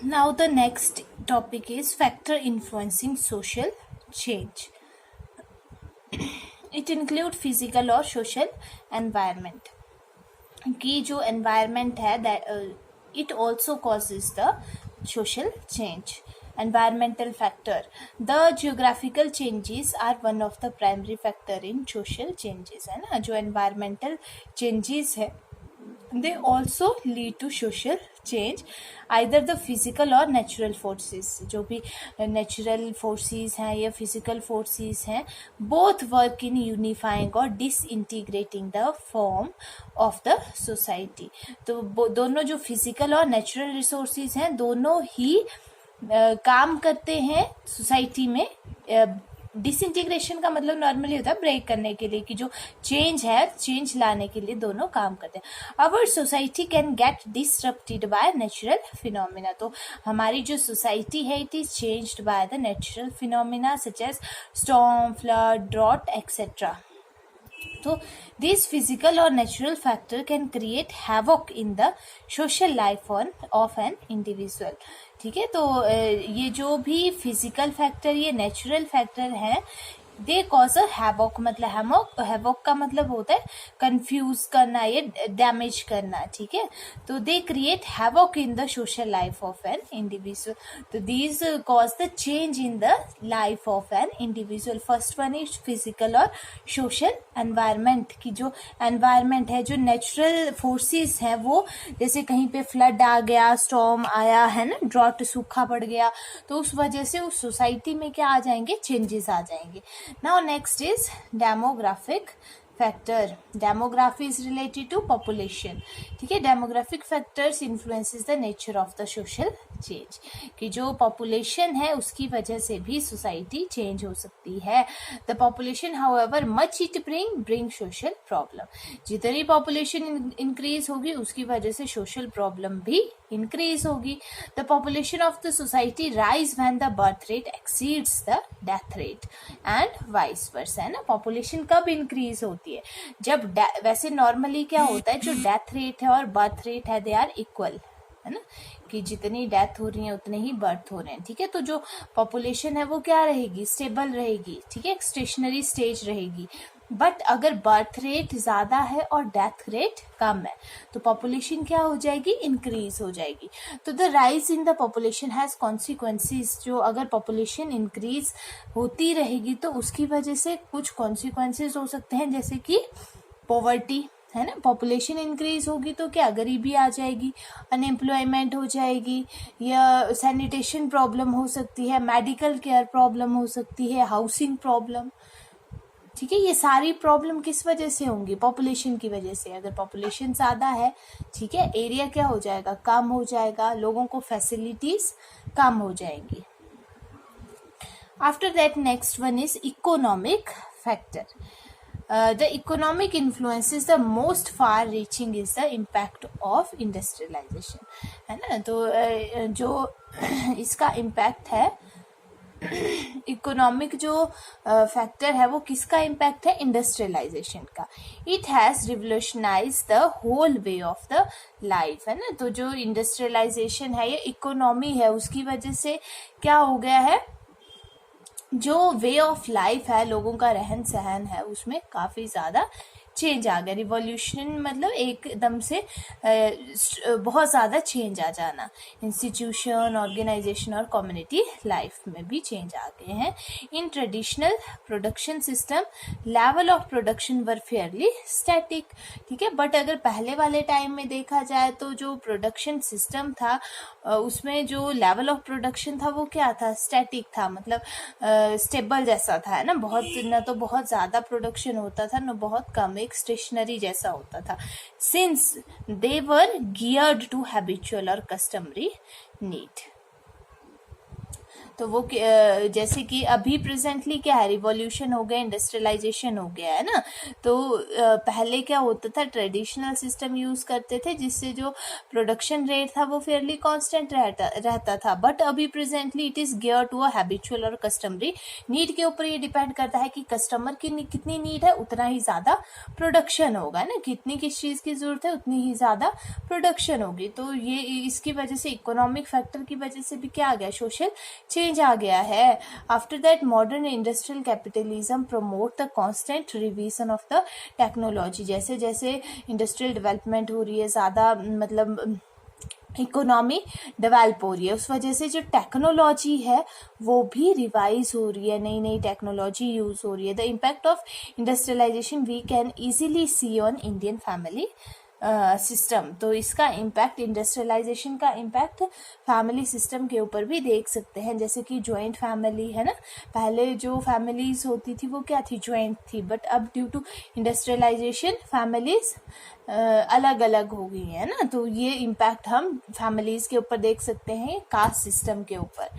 Now the next topic is factor influencing social change. It include physical और social environment. कि जो environment है that it also causes the social change. Environmental factor. The geographical changes are one of the primary factor in social changes, है ना. जो environmental changes है they also lead to social change, either the physical or natural forces. जो भी natural forces हैं या physical forces हैं both work in unifying और disintegrating the form of the society. तो दोनों जो physical और natural resources हैं दोनों ही काम करते हैं सोसाइटी में. डिसइंटीग्रेशन का मतलब नॉर्मली होता है ब्रेक करने के लिए, कि जो चेंज है चेंज लाने के लिए दोनों काम करते हैं. Our society can get disrupted by natural phenomena. तो हमारी जो सोसाइटी है it is changed by the natural phenomena such as storm, flood, drought et cetera. तो दिस फिजिकल और natural factor can create havoc in the social life of an individual. ठीक है, तो ये जो भी फिजिकल फैक्टर ये नेचुरल फैक्टर है दे कॉज अ हैवॉक. मतलब हैवॉक का मतलब होता है कंफ्यूज करना, ये डैमेज करना. ठीक है, तो they create havoc in the social life of an individual. तो these cause the change in the life of an individual. First one is physical और सोशल एनवायरमेंट. की जो एनवायरमेंट है, जो नेचुरल फोर्सेस है वो, जैसे कहीं पे फ्लड आ गया, स्टॉर्म आया है ना, ड्रॉट सूखा पड़ गया, तो उस वजह से उस सोसाइटी में क्या आ जाएंगे, चेंजेस आ जाएंगे. Now next is demographic factor. Demography is related to population. ठीक है, demographic factors influences the nature of the social change. कि जो population है उसकी वजह से भी society change हो सकती है. The population however much it bring social problem. जितनी population increase होगी उसकी वजह से social problem भी increase होगी. The population of the society rise when the birth rate exceeds the death rate and vice versa. है ना, population कब increase होती है, जब वैसे नॉर्मली क्या होता है, जो डेथ रेट है और बर्थ रेट है दे आर इक्वल, है ना, कि जितनी डेथ हो रही है उतने ही बर्थ हो रहे हैं. ठीक है, तो जो पॉपुलेशन है वो क्या रहेगी, स्टेबल रहेगी. ठीक है, एक स्टेशनरी स्टेज रहेगी. बट अगर बर्थ रेट ज्यादा है और डेथ रेट कम है तो पॉपुलेशन क्या हो जाएगी, इंक्रीज हो जाएगी. तो the rise in the population has consequences. जो अगर पॉपुलेशन इंक्रीज होती रहेगी तो उसकी वजह से कुछ कॉन्सिक्वेंसेस हो सकते हैं, जैसे कि पॉवर्टी, है ना. पॉपुलेशन इंक्रीज होगी तो क्या, गरीबी आ जाएगी, अनएम्प्लॉयमेंट हो जाएगी, या सैनिटेशन प्रॉब्लम हो सकती है, मेडिकल केयर प्रॉब्लम हो सकती है, हाउसिंग प्रॉब्लम. ठीक है, ये सारी प्रॉब्लम किस वजह से होंगी, पॉपुलेशन की वजह से. अगर पॉपुलेशन ज्यादा है, ठीक है, एरिया क्या हो जाएगा, कम हो जाएगा, लोगों को फैसिलिटीज कम हो जाएंगी. After that next one is economic factor. The economic influences the most far reaching is the impact of industrialization. है ना, तो जो इसका इम्पैक्ट है, इकोनॉमिक जो फैक्टर है वो किसका इम्पैक्ट है, इंडस्ट्रियलाइजेशन का. It has revolutionise the whole way of the life. है ना, तो जो इंडस्ट्रियलाइजेशन है, ये इकोनॉमी है, उसकी वजह से क्या हो गया है, जो वे ऑफ लाइफ है, लोगों का रहन सहन है, उसमें काफी ज्यादा चेंज आ गया. रिवॉल्यूशन मतलब एकदम से बहुत ज़्यादा चेंज आ जाना. इंस्टीट्यूशन, ऑर्गेनाइजेशन और कम्युनिटी लाइफ में भी चेंज आ गए हैं. In traditional production system level of production were Fairlie static. ठीक है, बट अगर पहले वाले टाइम में देखा जाए तो जो प्रोडक्शन सिस्टम था उसमें जो लेवल ऑफ प्रोडक्शन था वो क्या था, स्टैटिक था. मतलब स्टेबल जैसा था, है ना, बहुत न तो बहुत ज़्यादा प्रोडक्शन होता था न बहुत कम, एक स्टेशनरी जैसा होता था. Since they were geared to habitual और कस्टमरी नीड. तो वो जैसे कि अभी प्रेजेंटली क्या है, रिवॉल्यूशन हो गया, इंडस्ट्रियलाइजेशन हो गया है ना। तो पहले क्या होता था, ट्रेडिशनल सिस्टम यूज करते थे जिससे जो प्रोडक्शन रेट था वो फेयरली कांस्टेंट रहता था। बट अभी presently it is gear to a habitual और कस्टमरी नीड के ऊपर ये डिपेंड करता है कि कस्टमर की कितनी नीड है उतना ही ज्यादा प्रोडक्शन होगा ना, कितनी किस चीज की जरूरत है उतनी ही ज्यादा प्रोडक्शन होगी। तो ये इसकी वजह से इकोनॉमिक फैक्टर की वजह से भी क्या आ गया, सोशल चेंज आ गया है। After that modern industrial capitalism promote the constant revision of the technology. जैसे जैसे इंडस्ट्रियल डेवलपमेंट हो रही है, ज्यादा मतलब इकोनॉमी डेवलप हो रही है, उस वजह से जो टेक्नोलॉजी है वो भी रिवाइज हो रही है, नई नई टेक्नोलॉजी यूज हो रही है। The impact of industrialisation we can easily see on Indian family system. तो इसका इम्पैक्ट, इंडस्ट्रियलाइजेशन का इम्पैक्ट फैमिली सिस्टम के ऊपर भी देख सकते हैं। जैसे कि ज्वाइंट फैमिली है ना, पहले जो फैमिलीज होती थी वो क्या थी, ज्वाइंट थी, बट अब ड्यू टू इंडस्ट्रियलाइजेशन फैमिलीज अलग अलग हो गई है ना। तो ये इम्पैक्ट हम फैमिलीज के ऊपर देख सकते हैं, कास्ट सिस्टम के ऊपर।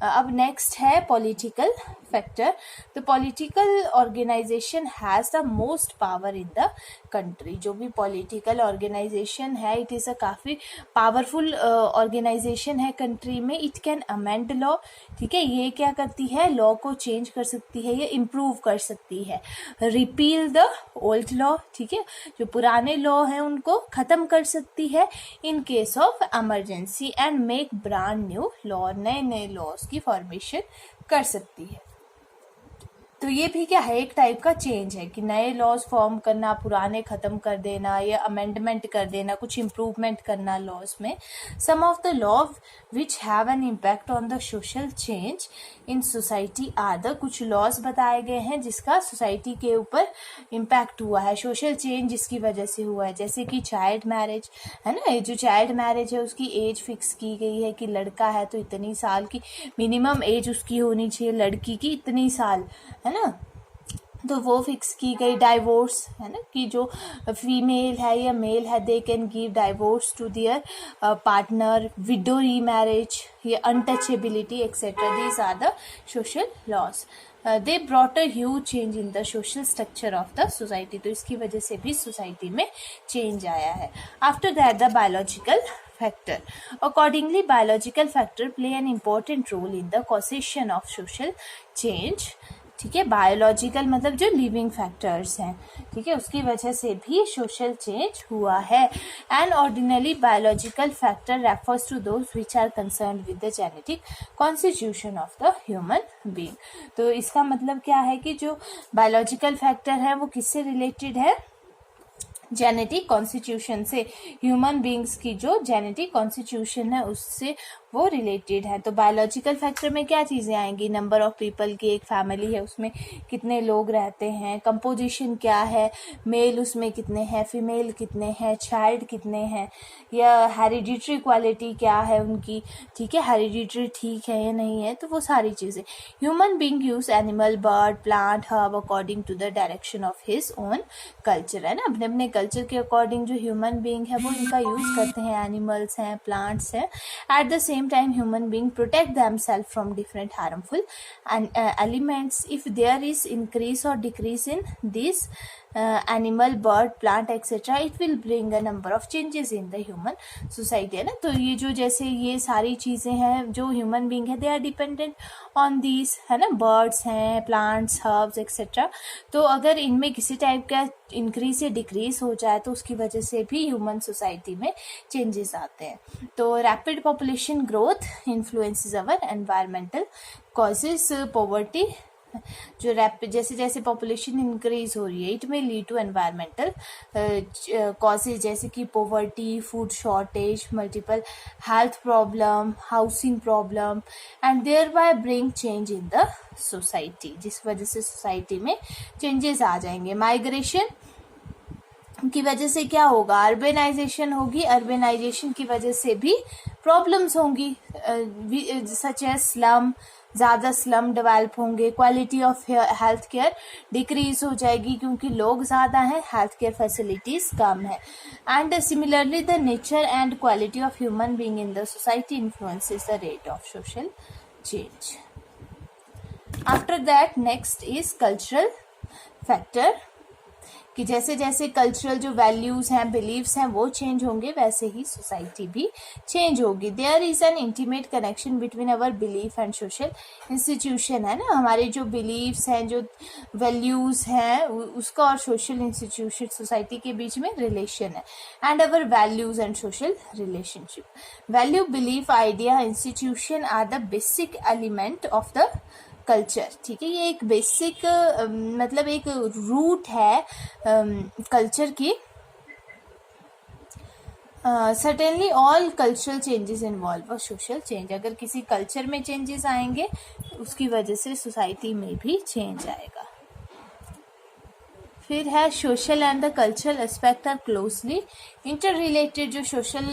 अब नेक्स्ट है पॉलिटिकल फैक्टर। तो political organisation has the most power in the country. जो भी पॉलिटिकल ऑर्गेनाइजेशन है, इट इज अ काफी पावरफुल ऑर्गेनाइजेशन है कंट्री में। इट कैन अमेंड लॉ, ठीक है, ये क्या करती है, लॉ को चेंज कर सकती है, ये इम्प्रूव कर सकती है। रिपील द ओल्ड लॉ, ठीक है, जो पुराने लॉ है उनको खत्म कर सकती है in case of emergency. And make brand new law, नए नए लॉज की फॉर्मेशन कर सकती है। तो ये भी क्या है, एक टाइप का चेंज है कि नए लॉज फॉर्म करना, पुराने खत्म कर देना या अमेंडमेंट कर देना, कुछ इम्प्रूवमेंट करना लॉज में। Some of the law which have an impact on the social change in society are the, कुछ लॉज बताए गए हैं जिसका सोसाइटी के ऊपर इम्पैक्ट हुआ है, सोशल चेंज जिसकी वजह से हुआ है। जैसे कि चाइल्ड मैरिज है ना, ये जो चाइल्ड मैरिज है उसकी एज फिक्स की गई है कि लड़का है तो इतनी साल की मिनिमम एज उसकी होनी चाहिए, लड़की की इतनी साल, है ना, तो वो फिक्स की गई। डाइवोर्स है ना, कि जो फीमेल है या मेल है they can give divorce to their partner. Widow remarriage, ये untouchability etcetera, these are the social laws. They brought a huge change in the social structure of the society. तो इसकी वजह से भी सोसाइटी में चेंज आया है। After that the biological factor. Accordingly, biological factor play an important role in the causation of social change. ठीक है, बायोलॉजिकल मतलब जो लिविंग फैक्टर्स हैं, ठीक है, उसकी वजह से भी सोशल चेंज हुआ है। And ordinary biological factor refers to those which are concern with the genetic constitution of the human being. तो इसका मतलब क्या है कि जो बायोलॉजिकल फैक्टर है वो किससे रिलेटेड है, जेनेटिक कॉन्स्टिट्यूशन से। ह्यूमन बींग्स की जो जेनेटिक कॉन्स्टिट्यूशन है उससे वो रिलेटेड है। तो बायोलॉजिकल फैक्टर में क्या चीज़ें आएंगी, नंबर ऑफ पीपल की, एक फैमिली है उसमें कितने लोग रहते हैं, कंपोजिशन क्या है, मेल उसमें कितने हैं, फीमेल कितने हैं, चाइल्ड कितने हैं, या हेरिडिटरी क्वालिटी क्या है उनकी, ठीक है, हेरिडिटरी ठीक है या नहीं है, तो वो सारी चीज़ें। Human being use animal, bird, plant, herb according to the direction of his own culture, है ना, अपने अपने कल्चर के अकॉर्डिंग जो ह्यूमन बींग है वो इनका यूज करते हैं, एनिमल्स हैं, प्लांट्स हैं। At the same time human being protect themselves from different harmful and elements. If there is increase or decrease in these animal, bird, plant etc, it will bring a number of changes in the human society, है ना। तो ये जो जैसे ये सारी चीजें हैं जो ह्यूमन बींग है, they are dependent on these, है ना, बर्ड्स हैं, प्लांट्स, हर्ब्स एक्सेट्रा। तो अगर इनमें किसी टाइप का इंक्रीज या डिक्रीज हो जाए तो उसकी वजह से भी ह्यूमन सोसाइटी में चेंजेस आते हैं। तो रैपिड पॉपुलेशन ग्रोथ इन्फ्लुएंसेस अवर एनवायरमेंटल कॉजेस पॉवर्टी। जो रैपिड जैसे जैसे पॉपुलेशन इंक्रीज हो रही है, इट में लीड टू एनवायरमेंटल कॉजेज जैसे कि poverty, food shortage, multiple health problem, housing problem, and thereby bring change in the society, जिस वजह से सोसाइटी में चेंजेस आ जाएंगे। माइग्रेशन की वजह से क्या होगा, अर्बेनाइजेशन होगी, अर्बेनाइजेशन की वजह से भी प्रॉब्लम्स होंगी, सच एज स्लम, ज़्यादा स्लम डेवलप होंगे, quality of health care decrease हो जाएगी क्योंकि लोग ज़्यादा हैं, हेल्थ केयर फैसिलिटीज़ कम है। And similarly the nature and quality of human being in the society influences the rate of social change. After that, next is cultural factor, कि जैसे जैसे कल्चरल जो वैल्यूज हैं, बिलीव्स हैं, वो चेंज होंगे, वैसे ही सोसाइटी भी चेंज होगी. There is an intimate connection between our belief and social institution, है ना. हमारे जो बिलीव्स हैं, जो वैल्यूज हैं, उसका और सोशल इंस्टीट्यूशन, सोसाइटी के बीच में रिलेशन है. And our values and social relationship. Value, belief, idea, institution are the basic element of the culture. ठीक है, ये एक बेसिक मतलब एक रूट है कल्चर की. Certainly all cultural changes involve a social change. अगर किसी कल्चर में चेंजेस आएंगे, उसकी वजह से सोसाइटी में भी चेंज आएगा. फिर है social and the cultural aspect are closely interrelated. जो सोशल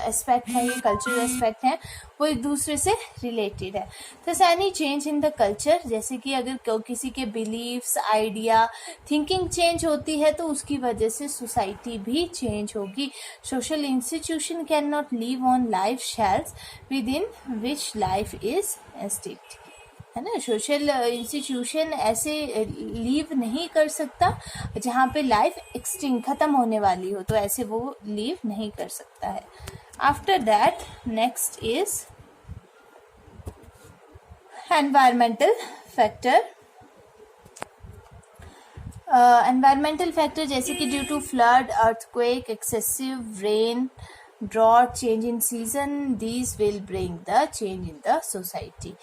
एस्पेक्ट है, ये कल्चरल एस्पेक्ट है, वो एक दूसरे से रिलेटेड है. तो any change in the culture, जैसे कि अगर किसी के बिलीव्स, आइडिया, थिंकिंग चेंज होती है, तो उसकी वजह से सोसाइटी भी चेंज होगी. Social institution can not live on life shells with in which life is established, है ना. सोशल इंस्टीट्यूशन ऐसे लीव नहीं कर सकता जहाँ पे लाइफ एक्सटिंक्ट, खत्म होने वाली हो, तो ऐसे वो लीव नहीं कर सकता है. After that next is environmental factor. Environmental factor जैसे कि due to flood, earthquake, excessive rain, drought, change in season, these will bring the change in the society.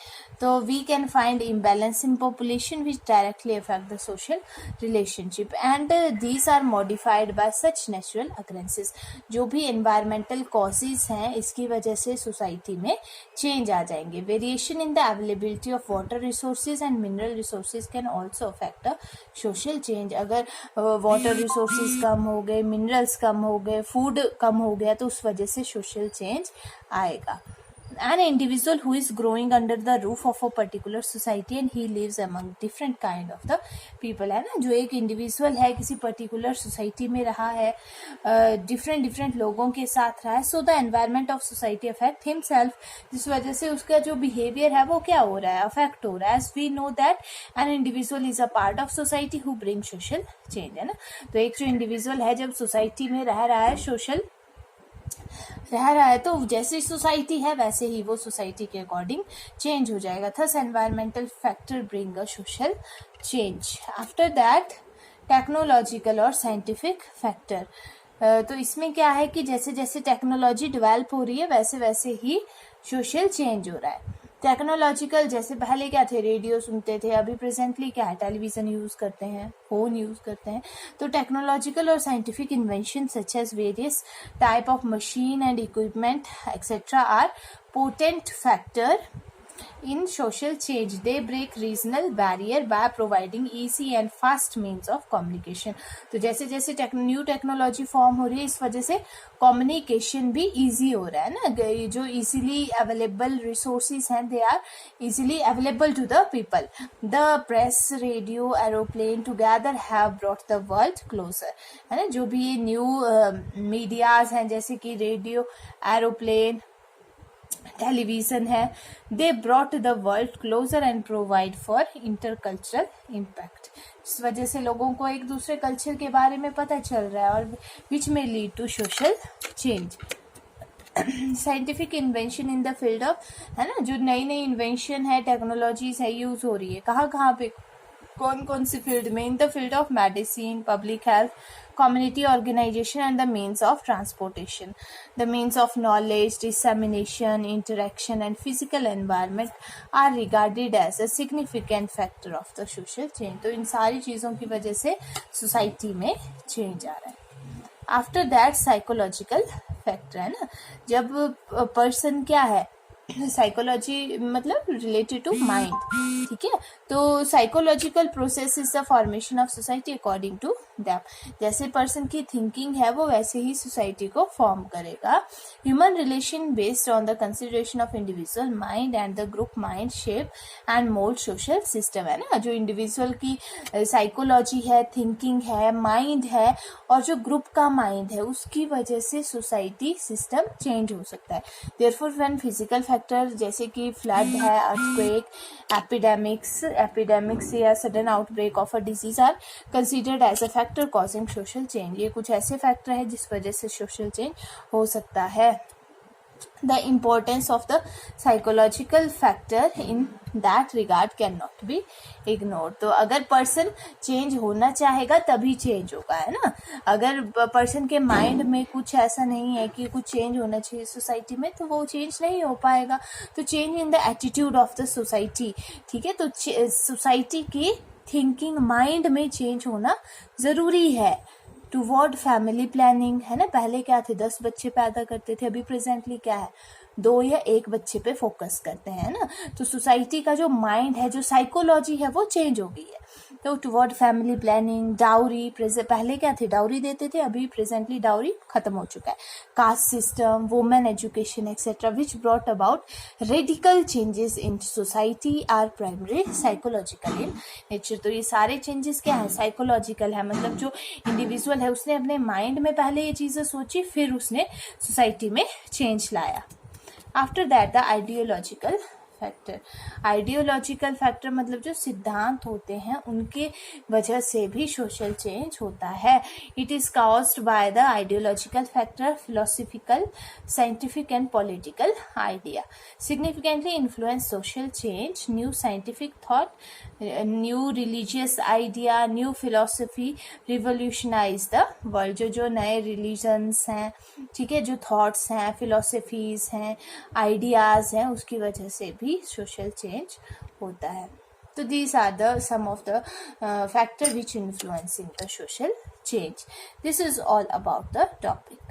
So we can find imbalance in population which directly affect the social relationship, and these are modified by such natural occurrences. जो भी environmental causes हैं, इसकी वजह से society में change आ जाएंगे. Variation in the availability of water resources and mineral resources can also affect a social change. अगर water resources कम हो गए, minerals कम हो गए, food कम हो गया, तो उस वजह से social change आएगा. An individual who is growing under the roof of a particular society and he lives among different kind of the people, है ना. जो एक इंडिविजुअल है, किसी पर्टिकुलर सोसाइटी में रहा है, डिफरेंट लोगों के साथ रहा है, so the environment of society affect himself, जिस वजह से उसका जो बिहेवियर है वो क्या हो रहा है, अफेक्ट हो रहा है. As we know that an individual is a part of society who bring social change, है ना. तो एक जो इंडिविजुअल है, जब सोसाइटी में रह रहा है, सोशल रह रहा है, तो जैसी सोसाइटी है वैसे ही वो सोसाइटी के अकॉर्डिंग चेंज हो जाएगा. Thus environmental factor bring a social change. After that technological और साइंटिफिक फैक्टर. तो इसमें क्या है कि जैसे जैसे टेक्नोलॉजी डेवलप हो रही है, वैसे वैसे ही सोशल चेंज हो रहा है. टेक्नोलॉजिकल, जैसे पहले क्या थे, रेडियो सुनते थे, अभी प्रेजेंटली क्या है, टेलीविजन यूज करते हैं, फोन यूज करते हैं. तो टेक्नोलॉजिकल और scientific invention such as various type of machine and equipment et cetera are potent factor in social change. They break regional barrier by providing easy and fast means of communication. तो जैसे जैसे new technology form हो रही है, इस वजह से communication भी इजी हो रहा है ना. जो इजीली अवेलेबल रिसोर्सेज हैं, they are easily available to the people. The press, radio, aeroplane together have brought the world closer, है ना. जो भी ये न्यू मीडियाज हैं, जैसे कि रेडियो, एरोप्लेन, टेलीविजन है, they brought the world closer and provide for intercultural impact. इस वजह से लोगों को एक दूसरे कल्चर के बारे में पता चल रहा है, और विच में lead to social change. Scientific invention in the field of, है ना, जो नई नई इन्वेंशन है, टेक्नोलॉजीज है, यूज हो रही है, कहाँ कहाँ पे, कौन कौन सी फील्ड में. इन the field of medicine, public health, community organization and the means of transportation. The means of knowledge, dissemination, interaction and physical environment are regarded as a significant factor of the social change. तो इन सारी चीज़ों की वजह से society में change आ रहा है. After that psychological factor, है ना. जब पर्सन क्या है, साइकोलॉजी मतलब रिलेटेड टू माइंड, ठीक है. तो psychological process is the formation of society according to them. जैसे पर्सन की थिंकिंग है, वो वैसे ही सोसाइटी को फॉर्म करेगा. Human relation based on the consideration of individual mind and the group mind shape and mould social system, है ना. जो इंडिविजुअल की साइकोलॉजी है, थिंकिंग है, माइंड है, और जो ग्रुप का माइंड है, उसकी वजह से सोसाइटी सिस्टम चेंज हो सकता है. देयरफॉर व्हेन फिजिकल फैक्टर जैसे कि फ्लड है, अर्थक्वेक, एपिडेमिक्स या sudden outbreak of a disease are considered as a factor causing social change. ये कुछ ऐसे फैक्टर है जिस वजह से सोशल चेंज हो सकता है। The importance of the psychological factor in that regard cannot be ignored। तो अगर पर्सन चेंज होना चाहेगा तभी चेंज होगा, है ना। अगर पर्सन के माइंड में कुछ ऐसा नहीं है कि कुछ चेंज होना चाहिए सोसाइटी में, तो वो चेंज नहीं हो पाएगा। तो change in the attitude of the society, ठीक है। तो सोसाइटी की थिंकिंग, माइंड में चेंज होना ज़रूरी है। टूवर्ड फैमिली प्लानिंग, है ना। पहले क्या थे, 10 बच्चे पैदा करते थे, अभी प्रेजेंटली क्या है, 2 या 1 बच्चे पे फोकस करते हैं ना। तो सोसाइटी का जो माइंड है, जो साइकोलॉजी है, वो चेंज हो गई है। तो टूवर्ड फैमिली प्लानिंग, डाउरी, पहले क्या थे, डाउरी देते थे, अभी प्रेजेंटली डाउरी खत्म हो चुका है। Caste system, women education et cetera which brought about radical changes in society are primary psychological in nature. तो ये सारे चेंजेस क्या है, साइकोलॉजिकल है। मतलब जो इंडिविजुअल है उसने अपने माइंड में पहले ये चीजें सोची, फिर उसने सोसाइटी में चेंज लाया। After that the ideological factor. Ideological factor मतलब जो सिद्धांत होते हैं उनके वजह से भी सोशल चेंज होता है। It is caused by the ideological factor, philosophical, scientific and political idea significantly influence social change. New scientific thought, new religious idea, new philosophy revolutionise the world. जो नए रिलीजन्स हैं, ठीक है, जो थॉट्स हैं, philosophies हैं, आइडियाज हैं, उसकी वजह से भी सोशल चेंज होता है। तो these are the some of the factor which influencing the social change. This is all about the topic.